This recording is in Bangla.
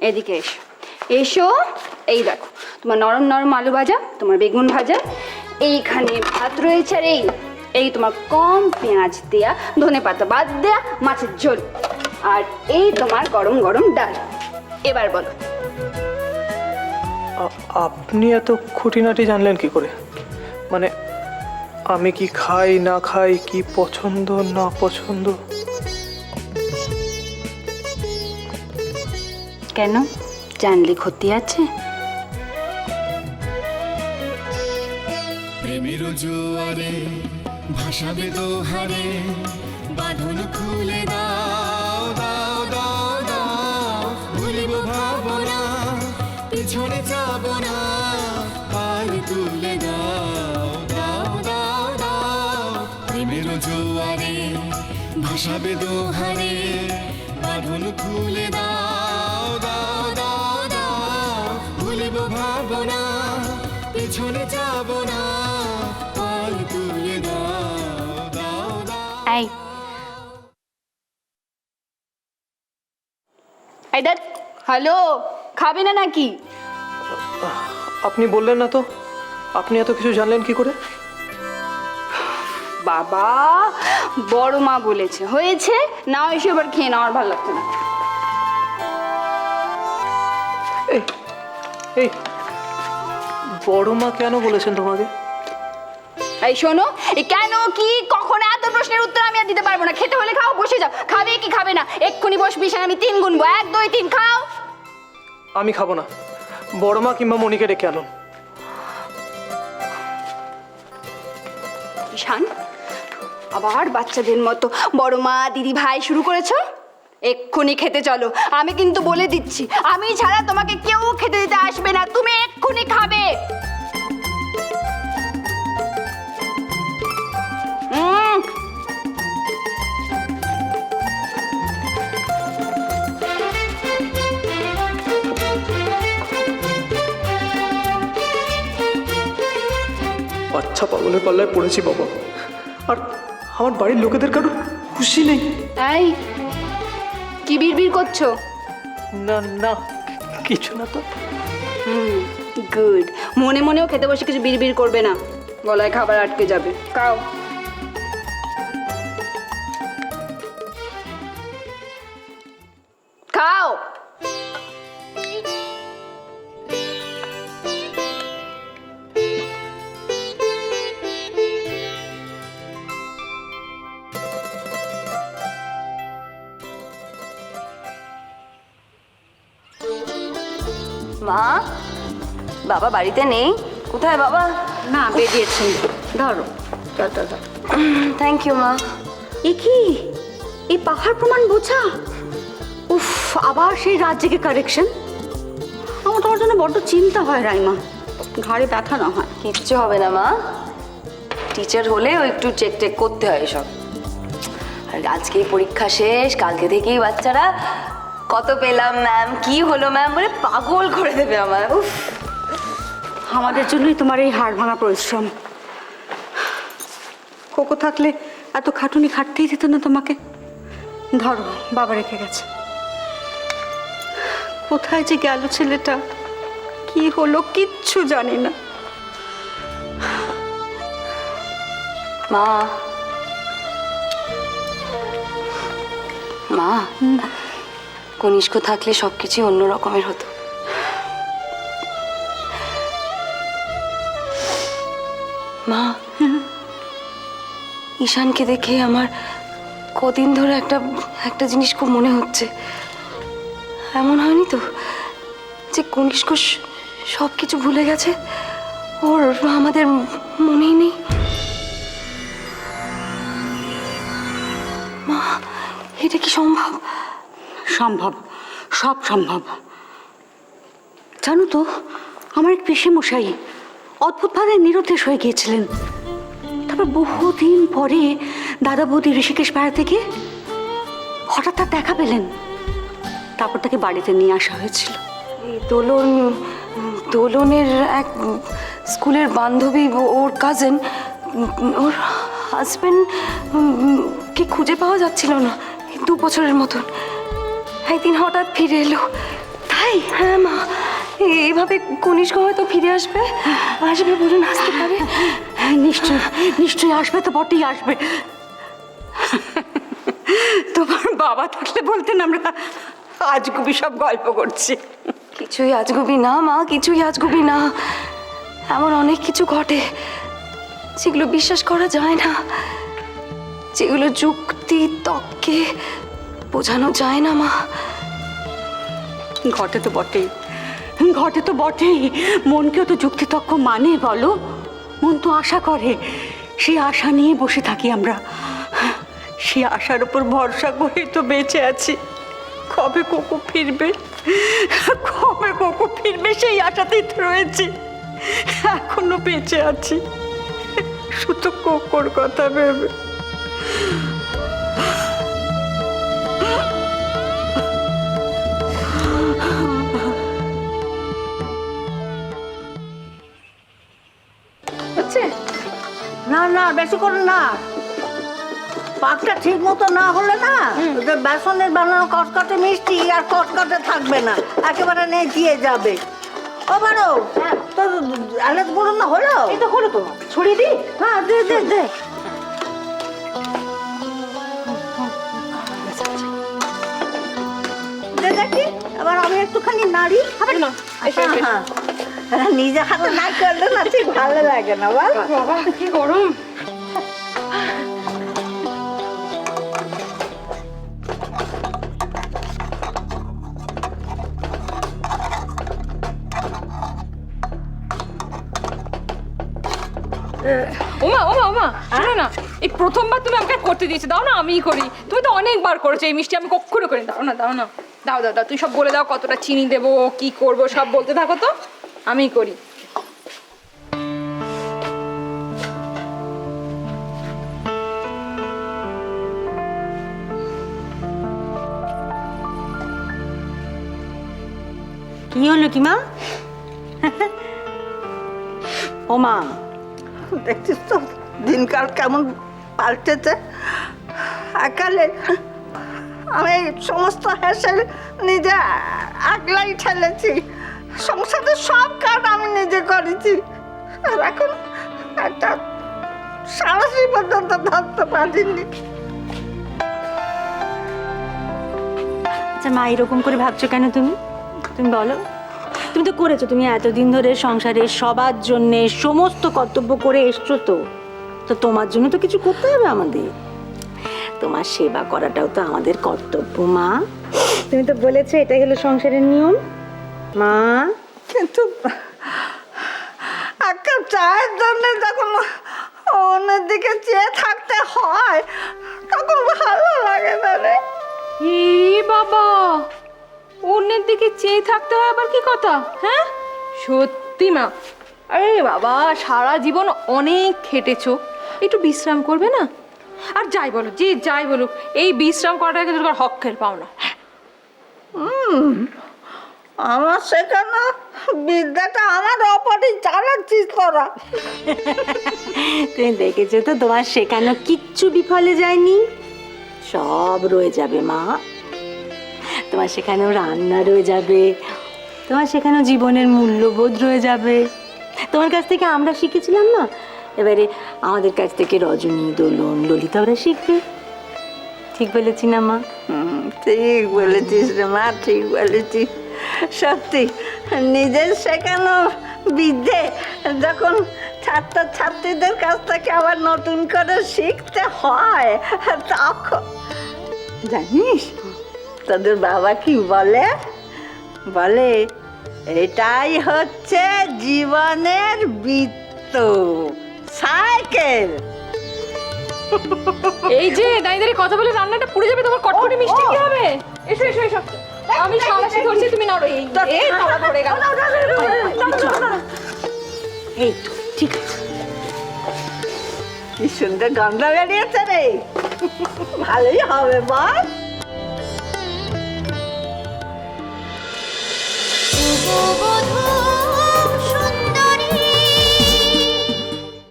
এদিকে এসো এসো। এই দেখো তোমার নরম নরম আলু ভাজা, তোমার বেগুন ভাজা, এইখানে ভাত রয়েছে, আর এই তোমার কম পেঁয়াজ দেয়া, ধনে পাতা বাদ দেয়া মাছের ঝোল, আর এই তোমার গরম গরম ডাল। এবার বলো। আপনি এত খুঁটিনাটি জানলেন কি করে? মানে আমি কি খাই না খাই, কি পছন্দ না পছন্দ? কেন, জানলে ক্ষতি আছে? প্রেমের জোয়ারে ভাসাবে দোহারে, বাঁধন খুলে দাও দাও দাও দাও, ভুলিব ভাবনা পিছনে যাব না, পাল তুলে দাও দাও দাও দাও। প্রেমের জোয়ারে ভাসাবে দোহারে, বাঁধন খুলে দাও দাও দাও দাও, ভুলিব ভাবনা পিছনে যাব না, পাল তুলে দাও দাও দাও। এই এই দেখ, হ্যালো, খাবে না নাকি? আপনি বললেন না তো, আপনি এত কিছু জানলেন কি করে? বাবা, বড় মা বলেছে, হয়েছে না, এসে এবার খেয়ে নাও, আর ভালো লাগছে না। এই এই বড় মা কেন বলেছেন তোমাকে? এই শোনো, এই কেন কি কখন এত প্রশ্নের উত্তর আমি আর দিতে পারবো না। খেতে হলে খাও, বসে যাও। খাবে কি খাবে না এক্ষুনি বসবি, আমি 3 গুনবো, 1 2 3 খাও। আমি খাবো না, বড় মা কিংবা মনিকে ডেকে আনুন। ঈশান, আবার বাচ্চাদের মতো বড় মা দিদি ভাই শুরু করেছো? এক্ষুনি খেতে চলো। আমি কিন্তু বলে দিচ্ছি, আমি ছাড়া তোমাকে কেউ খেতে দিতে আসবে না, তুমি এক্ষুনি খাবে। আচ্ছা, পাগলের পাল্লায় পড়েছি বাবা, আর আমার বাড়ির লোকেদের কারো খুশি নেই। এই কি বিড়বিড় করছো? না না, কিছু না তো। গুড, মনে মনেও খেতে বসে কিছু বিড়বিড় করবে না, গলায় খাবার আটকে যাবে। খাও। খাও। মা, বাবা বাড়িতে নেই? কোথায় বাবা? না, বেরিয়েছেন। ধরো, চল চল চল। থ্যাংক ইউ মা। এ কি, এই পাহাড় প্রমাণ বোঝা? উফ, আবার সেই রাত জেগে কারেকশন। আমার তোমার জন্য বড্ড চিন্তা হয় রাইমা, ঘাড়ে ব্যথা না হয়। কিচ্ছু হবে না মা, টিচার হলেও একটু চেক টেক করতে হয় সব। আর আজকেই পরীক্ষা শেষ, কালকে থেকেই বাচ্চারা কত পেলাম ম্যাম, কি হলো ম্যাম বলে পাগল করে দেবে আমার। উফ, আমাদের জন্যই তোমার এই হাড় ভাঙা পরিশ্রম। কোকো থাকলে এত খাটুনি খাটতেই দিত না তোমাকে। ধরো, বাবা রেখে গেছে। কোথায় যে গেল ছেলেটা, কি হলো কিচ্ছু জানি না। মা মা, কনিষ্ক থাকলে সবকিছু অন্য রকমের হতো। মা, ঈশানকে দেখে আমার কদিন ধরে একটা জিনিস খুব মনে হচ্ছে। এমন হয়নি তো যে কনিষ্ক সব কিছু ভুলে গেছে, ওর আমাদের মনেই নেই? মা, এটা কি সম্ভব? সম্ভব, সব সম্ভব। জানো তো, আমার এক পিসেমশাই অদ্ভুতভাবে নিরুদ্দেশ হয়ে গিয়েছিলেন। তারপর বহুদিন পরে দাদা বৌদি ঋষিকেশ বেড়াতে গিয়ে হঠাৎ তার দেখা পেলেন। তারপর তাকে বাড়িতে নিয়ে আসা হয়েছিল। এই দোলনের এক স্কুলের বান্ধবী, ওর কাজিন, ওর হাজবেন্ড কে খুঁজে পাওয়া যাচ্ছিল না 2 বছরের মতন। একদিন হঠাৎ ফিরে এলো, তাই তাই? হ্যাঁ মা, এইভাবে কনিষ্ক হয়তো ফিরে আসবে, আসবে বলুন, আসতে পারে। হ্যাঁ, নিশ্চয় নিশ্চয়ই আসবে, তো বটেই আসবে। তোমার বাবা থাকলে বলতেন আমরা আজগুবি সব গল্প করছি। কিছুই আজগুবি না মা, কিছুই আজগুবি না। এমন অনেক কিছু ঘটে যেগুলো বিশ্বাস করা যায় না, যেগুলো যুক্তি তর্কে বোঝানো যায় না মা। ঘটে তো বটেই, ঘটে তো বটেই। মনকেও তো যুক্তিতক্ক মানে বলো? মন তো আশা করে, সেই আশা নিয়ে বসে থাকি আমরা। সেই আশার উপর ভরসা করে তো বেঁচে আছি। কবে কোকো ফিরবে, কবে কোকো ফিরবে সেই আশাতেই তো রয়েছি, এখনো বেঁচে আছি শুধু কোকোর কথা ভেবে। না না, বেশি করে না। পাকটা ঠিক মতো না হলে না, ওদের বেসনের বানানো কটকটে মিষ্টি আর কটকটে থাকবে না, একেবারে নেচিয়ে যাবে। ও বারো, তোর এলাচ গুঁড়ো না হলো? এই তো হলো, তো ছড়িয়ে দি। হ্যাঁ, দে দে দে। দে দেখি, এবার আমি একটুখানি নাড়ি। হবে না, এসো, এসো, এসো। হ্যাঁ, নিজে হাতে না করলে না ঠিক ভালো লাগে না, বল? বাবা কি গরম। ওমা ওমা ওমা, শোনো না, এই প্রথমবার তুমি আমাকে করতে দিয়েছো, দাও না আমিই করি। তুমি তো অনেকবার করেছো এই মিষ্টি, আমি কখনো করি। দাও না দাও না, দাও দাও দাও, তুই সব বলে দাও, কতটা চিনি দেবো, কি করব, সব বলতে থাকো তো, আমিই করি। কি হলো কি মা? ও মা, দেখছিস তো দিনকাল কেমন পাল্টেছে। একালে আমি সমস্ত হ্যাসেল নিজে আগলাই ঠেলেছি, সংসারের সব কাজ আমি নিজে করেছি, আর এখন একটা সারাশি পর্যন্ত ধরতে পারিনি। আচ্ছা মা, এরকম করে ভাবছো কেন তুমি? তুমি বলো। তুমি তো করেছো, তুমি এতদিন ধরে সংসারের সবার জন্যে সমস্ত কর্তব্য করে এসছো, তো তো তোমার জন্য তো কিছু করতে হবে আমাদের। তোমার সেবা করাটাও তো আমাদের কর্তব্য মা। তুমি তো বলেছো এটাই হলো সংসারের নিয়ম মা। কিন্তু এক কাপ চায়ের জন্য যখন অন্যের দিকে চেয়ে থাকতে হয় তখন ভালো লাগে না রে। ই বাবা, অন্যের দিকে চেয়ে থাকতে হয় আবার কি কথা? হ্যাঁ সত্যি মা, আরে বাবা সারা জীবন অনেক খেটেছো, একটু বিশ্রাম করবে না? আর যাই বলো, যে যাই বলুক, এই বিশ্রাম করাটাকে তোমার হকের পাওনা। আমার শেখানো বিদ্যাটা আমার অপরই চালাচ্ছিস তোরা। তুমি দেখেছো তো, তোমার শেখানো কিচ্ছু বিফলে যায়নি, সব রয়ে যাবে মা। তোমার শেখানো রান্না রয়ে যাবে, তোমার শেখানো জীবনের মূল্যবোধ রয়ে যাবে। তোমার কাছ থেকে আমরা শিখেছিলাম না, এবারে আমাদের কাছ থেকে রজনী, দোলন, ললিতা ওরা শিখবে। ঠিক বলেছি না মা? ঠিক বলেছিস রে মা, ঠিক বলেছিস। সত্যি নিজের শেখানো বিদ্যে যখন ছাত্রছাত্রীদের কাছ থেকে আবার নতুন করে শিখতে হয়, তখন জানিস তোদের বাবা কি বলে? বলে এটাই হচ্ছে জীবনের বৃত্ত, সাইকেল। এই যে দাঁড়িয়ে দাঁড়িয়ে কথা বলে রান্নাটা পুড়ে যাবে, তোমার কটকটি মিষ্টি কি হবে? এসো এসো এসো, আমি সারাশি ধরছি, তুমি নড়ো। এই ধরা পড়ে গেল। এই তো ঠিক আছে। কি সুন্দর গন্ধ বেরিয়েছে রে, ভালোই হবে বল। বধূ